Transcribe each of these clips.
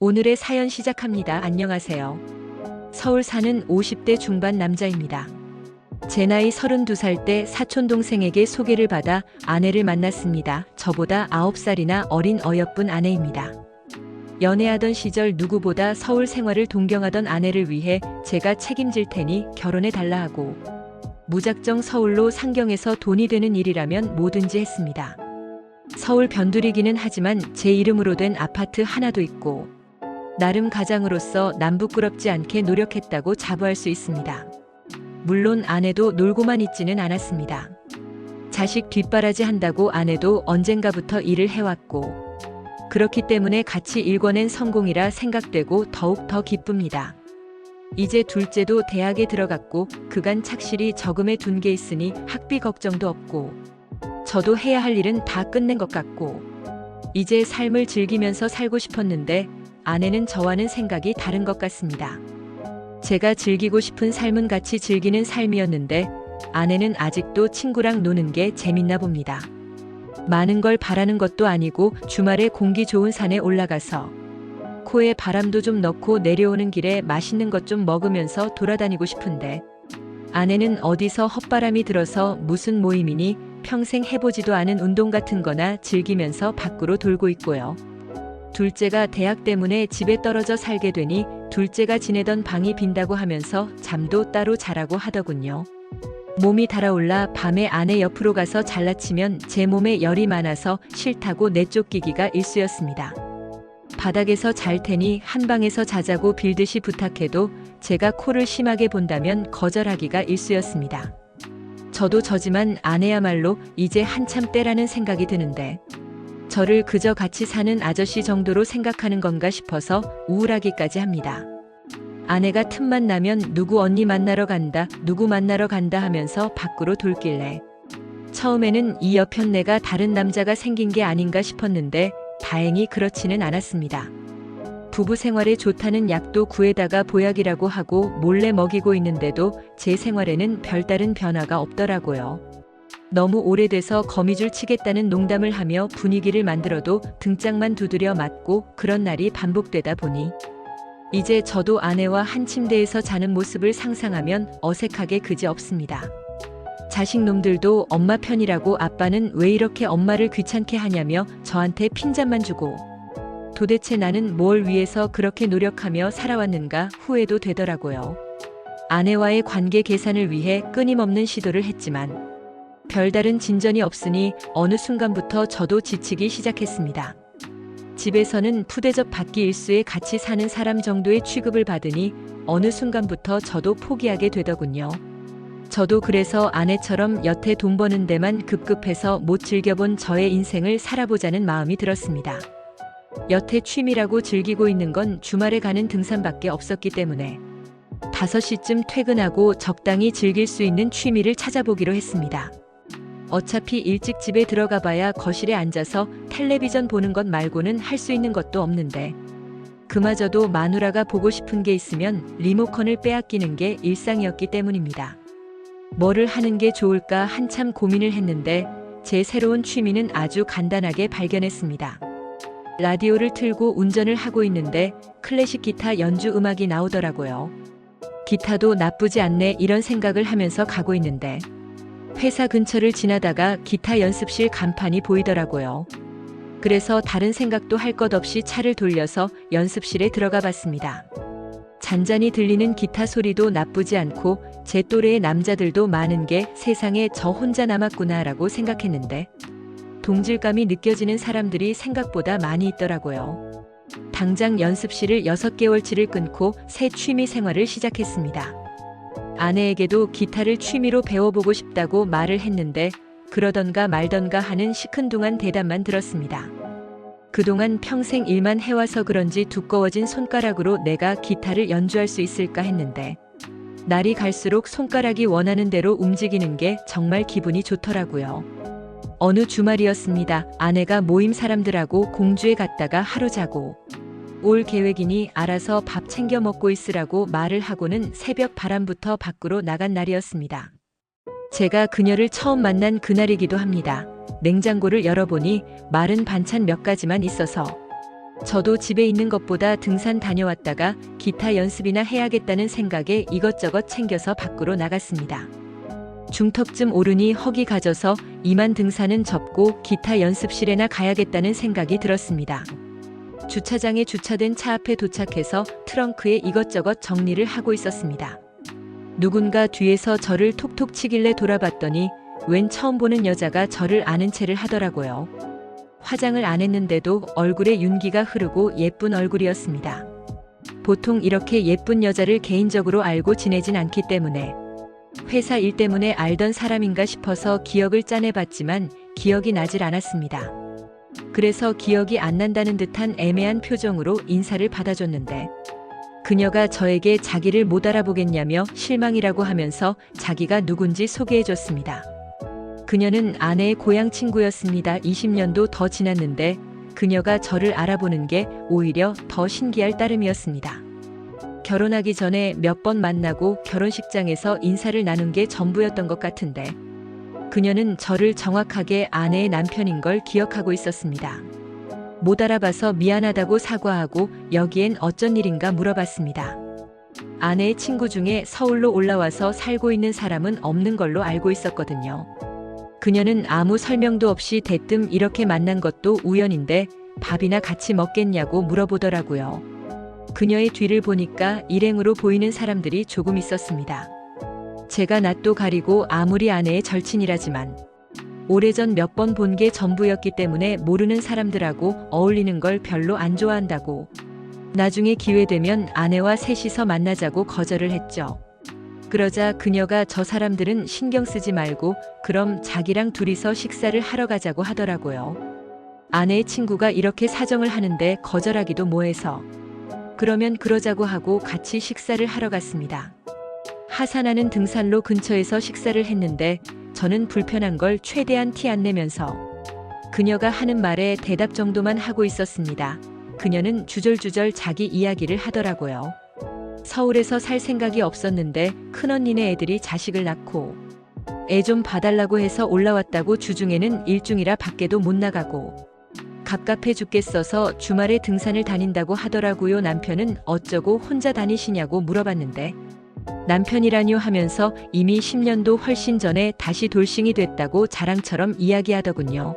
오늘의 사연 시작합니다. 안녕하세요. 서울 사는 50대 중반 남자입니다. 제 나이 32살 때 사촌동생에게 소개를 받아 아내를 만났습니다. 저보다 9살이나 어린 어여쁜 아내입니다. 연애하던 시절 누구보다 서울 생활을 동경하던 아내를 위해 제가 책임질 테니 결혼해 달라 하고 무작정 서울로 상경해서 돈이 되는 일이라면 뭐든지 했습니다. 서울 변두리기는 하지만 제 이름으로 된 아파트 하나도 있고 나름 가장으로서 남부끄럽지 않게 노력했다고 자부할 수 있습니다. 물론 아내도 놀고만 있지는 않았습니다. 자식 뒷바라지 한다고 아내도 언젠가부터 일을 해왔고 그렇기 때문에 같이 일궈낸 성공이라 생각되고 더욱 더 기쁩니다. 이제 둘째도 대학에 들어갔고 그간 착실히 저금해 둔 게 있으니 학비 걱정도 없고 저도 해야 할 일은 다 끝낸 것 같고 이제 삶을 즐기면서 살고 싶었는데 아내는 저와는 생각이 다른 것 같습니다. 제가 즐기고 싶은 삶은 같이 즐기는 삶이었는데 아내는 아직도 친구랑 노는 게 재밌나 봅니다. 많은 걸 바라는 것도 아니고 주말에 공기 좋은 산에 올라가서 코에 바람도 좀 넣고 내려오는 길에 맛있는 것 좀 먹으면서 돌아다니고 싶은데 아내는 어디서 헛바람이 들어서 무슨 모임이니 평생 해보지도 않은 운동 같은 거나 즐기면서 밖으로 돌고 있고요. 둘째가 대학 때문에 집에 떨어져 살게 되니 둘째가 지내던 방이 빈다고 하면서 잠도 따로 자라고 하더군요. 몸이 달아올라 밤에 아내 옆으로 가서 잘라치면 제 몸에 열이 많아서 싫다고 내쫓기기가 일쑤였습니다. 바닥에서 잘 테니 한 방에서 자자고 빌듯이 부탁해도 제가 코를 심하게 본다면 거절하기가 일쑤였습니다. 저도 저지만 아내야말로 이제 한참 때라는 생각이 드는데 저를 그저 같이 사는 아저씨 정도로 생각하는 건가 싶어서 우울하기까지 합니다. 아내가 틈만 나면 누구 언니 만나러 간다, 누구 만나러 간다 하면서 밖으로 돌길래 처음에는 이 여편네가 다른 남자가 생긴 게 아닌가 싶었는데 다행히 그렇지는 않았습니다. 부부 생활에 좋다는 약도 구해다가 보약이라고 하고 몰래 먹이고 있는데도 제 생활에는 별다른 변화가 없더라고요. 너무 오래돼서 거미줄 치겠다는 농담을 하며 분위기를 만들어도 등짝만 두드려 맞고 그런 날이 반복되다 보니 이제 저도 아내와 한 침대에서 자는 모습을 상상하면 어색하게 그지없습니다. 자식놈들도 엄마 편이라고 아빠는 왜 이렇게 엄마를 귀찮게 하냐며 저한테 핀잔만 주고 도대체 나는 뭘 위해서 그렇게 노력하며 살아왔는가 후회도 되더라고요. 아내와의 관계 개선을 위해 끊임없는 시도를 했지만 별다른 진전이 없으니 어느 순간부터 저도 지치기 시작했습니다. 집에서는 푸대접 받기 일수에 같이 사는 사람 정도의 취급을 받으니 어느 순간부터 저도 포기하게 되더군요. 저도 그래서 아내처럼 여태 돈 버는 데만 급급해서 못 즐겨본 저의 인생을 살아보자는 마음이 들었습니다. 여태 취미라고 즐기고 있는 건 주말에 가는 등산밖에 없었기 때문에 5시쯤 퇴근하고 적당히 즐길 수 있는 취미를 찾아보기로 했습니다. 어차피 일찍 집에 들어가 봐야 거실에 앉아서 텔레비전 보는 것 말고는 할 수 있는 것도 없는데 그마저도 마누라가 보고 싶은 게 있으면 리모컨을 빼앗기는 게 일상이었기 때문입니다. 뭐를 하는 게 좋을까 한참 고민을 했는데 제 새로운 취미는 아주 간단하게 발견했습니다. 라디오를 틀고 운전을 하고 있는데 클래식 기타 연주 음악이 나오더라고요. 기타도 나쁘지 않네 이런 생각을 하면서 가고 있는데 회사 근처를 지나다가 기타 연습실 간판이 보이더라고요. 그래서 다른 생각도 할 것 없이 차를 돌려서 연습실에 들어가 봤습니다. 잔잔히 들리는 기타 소리도 나쁘지 않고 제 또래의 남자들도 많은 게 세상에 저 혼자 남았구나라고 생각했는데 동질감이 느껴지는 사람들이 생각보다 많이 있더라고요. 당장 연습실을 6개월치를 끊고 새 취미 생활을 시작했습니다. 아내에게도 기타를 취미로 배워보고 싶다고 말을 했는데 그러던가 말던가 하는 시큰둥한 대답만 들었습니다. 그동안 평생 일만 해와서 그런지 두꺼워진 손가락으로 내가 기타를 연주할 수 있을까 했는데 날이 갈수록 손가락이 원하는 대로 움직이는 게 정말 기분이 좋더라고요. 어느 주말이었습니다. 아내가 모임 사람들하고 공주에 갔다가 하루 자고 올 계획이니 알아서 밥 챙겨 먹고 있으라고 말을 하고는 새벽 바람부터 밖으로 나간 날이었습니다. 제가 그녀를 처음 만난 그날이기도 합니다. 냉장고를 열어보니 마른 반찬 몇 가지만 있어서 저도 집에 있는 것보다 등산 다녀왔다가 기타 연습이나 해야겠다는 생각에 이것저것 챙겨서 밖으로 나갔습니다. 중턱쯤 오르니 허기 가져서 이만 등산은 접고 기타 연습실에나 가야겠다는 생각이 들었습니다. 주차장에 주차된 차 앞에 도착해서 트렁크에 이것저것 정리를 하고 있었습니다. 누군가 뒤에서 저를 톡톡 치길래 돌아봤더니 웬 처음 보는 여자가 저를 아는 체를 하더라고요. 화장을 안 했는데도 얼굴에 윤기가 흐르고 예쁜 얼굴이었습니다. 보통 이렇게 예쁜 여자를 개인적으로 알고 지내진 않기 때문에 회사 일 때문에 알던 사람인가 싶어서 기억을 짜내봤지만 기억이 나질 않았습니다. 그래서 기억이 안 난다는 듯한 애매한 표정으로 인사를 받아줬는데 그녀가 저에게 자기를 못 알아보겠냐며 실망이라고 하면서 자기가 누군지 소개해줬습니다. 그녀는 아내의 고향 친구였습니다. 20년도 더 지났는데 그녀가 저를 알아보는 게 오히려 더 신기할 따름이었습니다. 결혼하기 전에 몇 번 만나고 결혼식장에서 인사를 나눈 게 전부였던 것 같은데 그녀는 저를 정확하게 아내의 남편인 걸 기억하고 있었습니다. 못 알아봐서 미안하다고 사과하고 여기엔 어쩐 일인가 물어봤습니다. 아내의 친구 중에 서울로 올라와서 살고 있는 사람은 없는 걸로 알고 있었거든요. 그녀는 아무 설명도 없이 대뜸 이렇게 만난 것도 우연인데 밥이나 같이 먹겠냐고 물어보더라고요. 그녀의 뒤를 보니까 일행으로 보이는 사람들이 조금 있었습니다. 제가 낯도 가리고 아무리 아내의 절친이라지만 오래전 몇 번 본 게 전부였기 때문에 모르는 사람들하고 어울리는 걸 별로 안 좋아한다고 나중에 기회 되면 아내와 셋이서 만나자고 거절을 했죠. 그러자 그녀가 저 사람들은 신경 쓰지 말고 그럼 자기랑 둘이서 식사를 하러 가자고 하더라고요. 아내의 친구가 이렇게 사정을 하는데 거절하기도 뭐해서 그러면 그러자고 하고 같이 식사를 하러 갔습니다. 하산하는 등산로 근처에서 식사를 했는데 저는 불편한 걸 최대한 티 안 내면서 그녀가 하는 말에 대답 정도만 하고 있었습니다. 그녀는 주절주절 자기 이야기를 하더라고요. 서울에서 살 생각이 없었는데 큰언니네 애들이 자식을 낳고 애 좀 봐달라고 해서 올라왔다고 주중에는 일중이라 밖에도 못 나가고 갑갑해 죽겠어서 주말에 등산을 다닌다고 하더라고요. 남편은 어쩌고 혼자 다니시냐고 물어봤는데 남편이라뇨 하면서 이미 10년도 훨씬 전에 다시 돌싱이 됐다고 자랑처럼 이야기하더군요.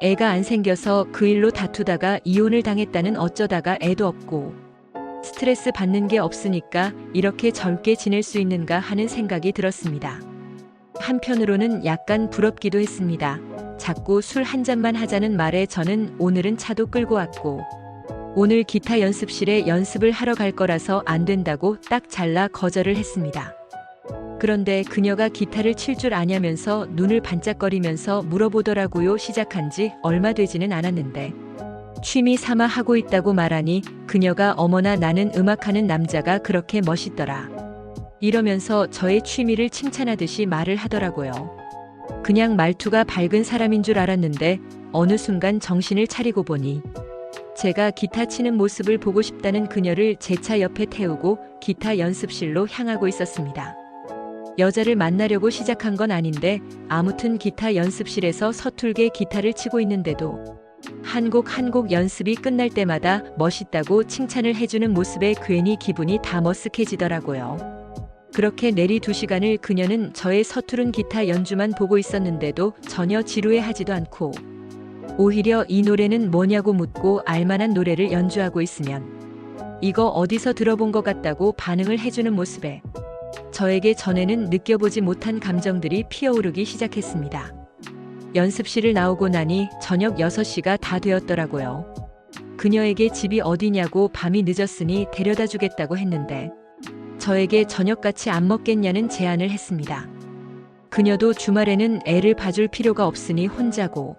애가 안 생겨서 그 일로 다투다가 이혼을 당했다는 어쩌다가 애도 없고 스트레스 받는 게 없으니까 이렇게 젊게 지낼 수 있는가 하는 생각이 들었습니다. 한편으로는 약간 부럽기도 했습니다. 자꾸 술 한 잔만 하자는 말에 저는 오늘은 차도 끌고 왔고 오늘 기타 연습실에 연습을 하러 갈 거라서 안 된다고 딱 잘라 거절을 했습니다. 그런데 그녀가 기타를 칠 줄 아냐면서 눈을 반짝거리면서 물어보더라고요. 시작한 지 얼마 되지는 않았는데 취미 삼아 하고 있다고 말하니 그녀가 어머나 나는 음악하는 남자가 그렇게 멋있더라. 이러면서 저의 취미를 칭찬하듯이 말을 하더라고요. 그냥 말투가 밝은 사람인 줄 알았는데 어느 순간 정신을 차리고 보니 제가 기타 치는 모습을 보고 싶다는 그녀를 제 차 옆에 태우고 기타 연습실로 향하고 있었습니다. 여자를 만나려고 시작한 건 아닌데 아무튼 기타 연습실에서 서툴게 기타를 치고 있는데도 한 곡 한 곡 연습이 끝날 때마다 멋있다고 칭찬을 해주는 모습에 괜히 기분이 다 머쓱해지더라고요. 그렇게 내리 2시간을 그녀는 저의 서투른 기타 연주만 보고 있었는데도 전혀 지루해하지도 않고 오히려 이 노래는 뭐냐고 묻고 알만한 노래를 연주하고 있으면 이거 어디서 들어본 것 같다고 반응을 해주는 모습에 저에게 전에는 느껴보지 못한 감정들이 피어오르기 시작했습니다. 연습실을 나오고 나니 저녁 6시가 다 되었더라고요. 그녀에게 집이 어디냐고 밤이 늦었으니 데려다 주겠다고 했는데 저에게 저녁같이 안 먹겠냐는 제안을 했습니다. 그녀도 주말에는 애를 봐줄 필요가 없으니 혼자고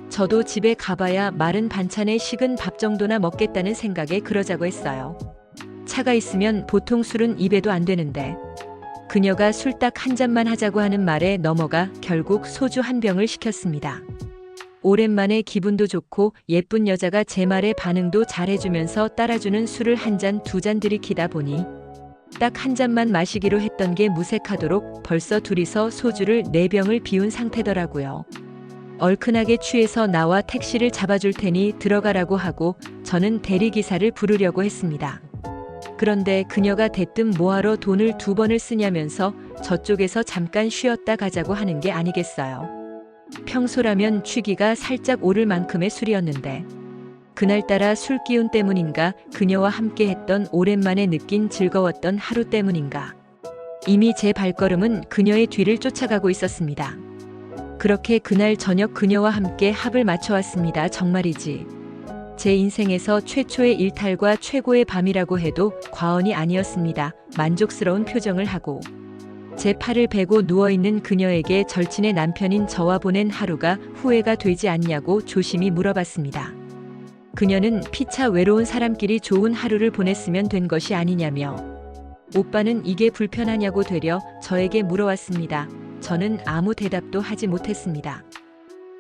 저도 집에 가봐야 마른 반찬에 식은 밥 정도나 먹겠다는 생각에 그러자고 했어요. 차가 있으면 보통 술은 입에도 안 되는데 그녀가 술 딱 한 잔만 하자고 하는 말에 넘어가 결국 소주 한 병을 시켰습니다. 오랜만에 기분도 좋고 예쁜 여자가 제 말에 반응도 잘해주면서 따라주는 술을 한 잔, 2잔 들이키다 보니 딱 한 잔만 마시기로 했던 게 무색하도록 벌써 둘이서 소주를 4병을 비운 상태더라고요. 얼큰하게 취해서 나와 택시를 잡아줄 테니 들어가라고 하고 저는 대리기사를 부르려고 했습니다. 그런데 그녀가 대뜸 뭐하러 돈을 2번을 쓰냐면서 저쪽에서 잠깐 쉬었다 가자고 하는 게 아니겠어요. 평소라면 취기가 살짝 오를 만큼의 술이었는데 그날따라 술 기운 때문인가 그녀와 함께 했던 오랜만에 느낀 즐거웠던 하루 때문인가 이미 제 발걸음은 그녀의 뒤를 쫓아가고 있었습니다. 그렇게 그날 저녁 그녀와 함께 합을 맞춰왔습니다. 정말이지. 제 인생에서 최초의 일탈과 최고의 밤이라고 해도 과언이 아니었습니다. 만족스러운 표정을 하고 제 팔을 베고 누워있는 그녀에게 절친의 남편인 저와 보낸 하루가 후회가 되지 않냐고 조심히 물어봤습니다. 그녀는 피차 외로운 사람끼리 좋은 하루를 보냈으면 된 것이 아니냐며 오빠는 이게 불편하냐고 되려 저에게 물어왔습니다. 저는 아무 대답도 하지 못했습니다.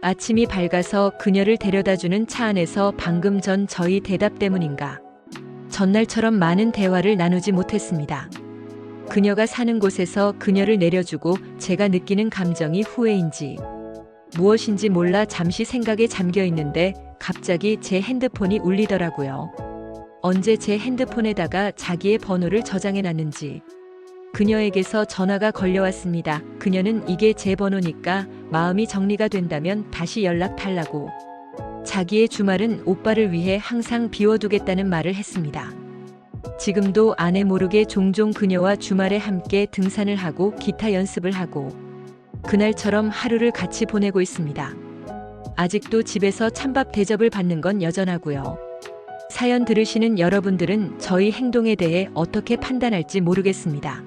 아침이 밝아서 그녀를 데려다주는 차 안에서 방금 전 저희 대답 때문인가 전날처럼 많은 대화를 나누지 못했습니다. 그녀가 사는 곳에서 그녀를 내려주고 제가 느끼는 감정이 후회인지 무엇인지 몰라 잠시 생각에 잠겨 있는데 갑자기 제 핸드폰이 울리더라고요. 언제 제 핸드폰에다가 자기의 번호를 저장해놨는지 그녀에게서 전화가 걸려왔습니다. 그녀는 이게 제 번호니까 마음이 정리가 된다면 다시 연락 달라고 자기의 주말은 오빠를 위해 항상 비워두겠다는 말을 했습니다. 지금도 아내 모르게 종종 그녀와 주말에 함께 등산을 하고 기타 연습을 하고 그날처럼 하루를 같이 보내고 있습니다. 아직도 집에서 찬밥 대접을 받는 건 여전하고요. 사연 들으시는 여러분들은 저희 행동에 대해 어떻게 판단할지 모르겠습니다.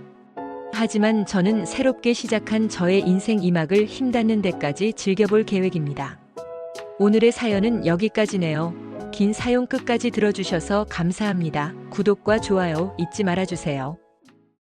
하지만 저는 새롭게 시작한 저의 인생 2막을 힘닿는 데까지 즐겨볼 계획입니다. 오늘의 사연은 여기까지네요. 긴 사연 끝까지 들어주셔서 감사합니다. 구독과 좋아요 잊지 말아주세요.